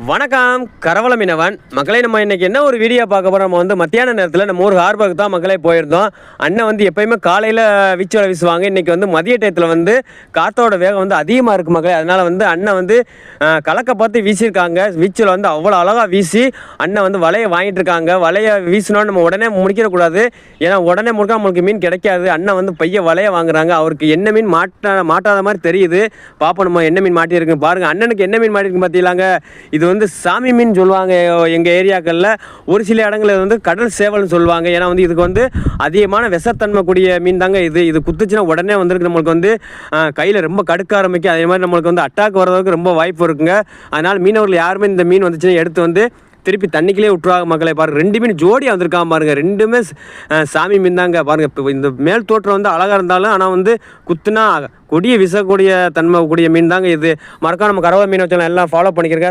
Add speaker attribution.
Speaker 1: வணக்கம் கரவல மீனவன் மக்களை. நம்ம இன்னைக்கு என்ன ஒரு வீடியோ பார்க்க போகிறோம். நம்ம வந்து மத்தியான நேரத்தில் நம்ம ஊர் ஹார்பருக்கு தான் மக்களே போயிருந்தோம். அண்ணன் வந்து எப்பயுமே காலையில் வீச்சு வலை வீசுவாங்க. இன்றைக்கி வந்து மதிய டயத்தில் வந்து காற்றோட வேகம் வந்து அதிகமாக இருக்குது மக்களே. அதனால் வந்து அண்ணன் வந்து கலக்க பார்த்து வீசியிருக்காங்க. வீச்சில் வந்து அவ்வளோ அழகாக வீசி அண்ணன் வந்து வலையை வாங்கிட்டு இருக்காங்க. வலையை வீசினோன்னு நம்ம உடனே முடிக்கிடக்கூடாது. ஏன்னா உடனே முழுக்க நம்மளுக்கு மீன் கிடைக்காது. அண்ணன் வந்து பைய வலையை வாங்குறாங்க. அவருக்கு என்ன மீன் மாட்டாத மாதிரி தெரியுது. பார்ப்போம் நம்ம என்ன மீன் மாட்டியிருக்கு பாருங்கள். அண்ணனுக்கு என்ன மீன் மாட்டியிருக்கு பார்த்தீங்களாங்க. இது வந்து சாமி மீன் சொல்லுவாங்க எங்கள் ஏரியாக்களில். ஒரு சில இடங்களில் வந்து கடல் சேவல்னு சொல்லுவாங்க. ஏன்னா வந்து இதுக்கு வந்து அதிகமான விஷத்தன்மை கூடிய மீன் தாங்க இது குத்துச்சுன்னா உடனே வந்துருக்கு நம்மளுக்கு வந்து கையில் ரொம்ப கடுக்க ஆரம்பிக்கும். அதே மாதிரி நம்மளுக்கு வந்து அட்டாக் வர்றதுக்கு ரொம்ப வாய்ப்பு இருக்குங்க. அதனால் மீனவர்கள் யாருமே இந்த மீன் வந்துச்சுன்னா எடுத்து வந்து திருப்பி தண்ணிக்கிலே விட்டுருவாங்க மக்களை. பாருங்கள், ரெண்டு மீன் ஜோடியாக வந்திருக்காம பாருங்கள். ரெண்டுமே சாமி மீன் தாங்க பாருங்கள். இப்போ இந்த மேல் தோற்றம் வந்து அழகாக இருந்தாலும் ஆனால் வந்து குத்துனா கொடிய விசக்கூடிய தன்மை கூடிய மீன் தாங்க இது. மறக்காம நம்ம கரவ மீன் வச்சோம் எல்லாம் ஃபாலோ பண்ணிக்கிறேங்க.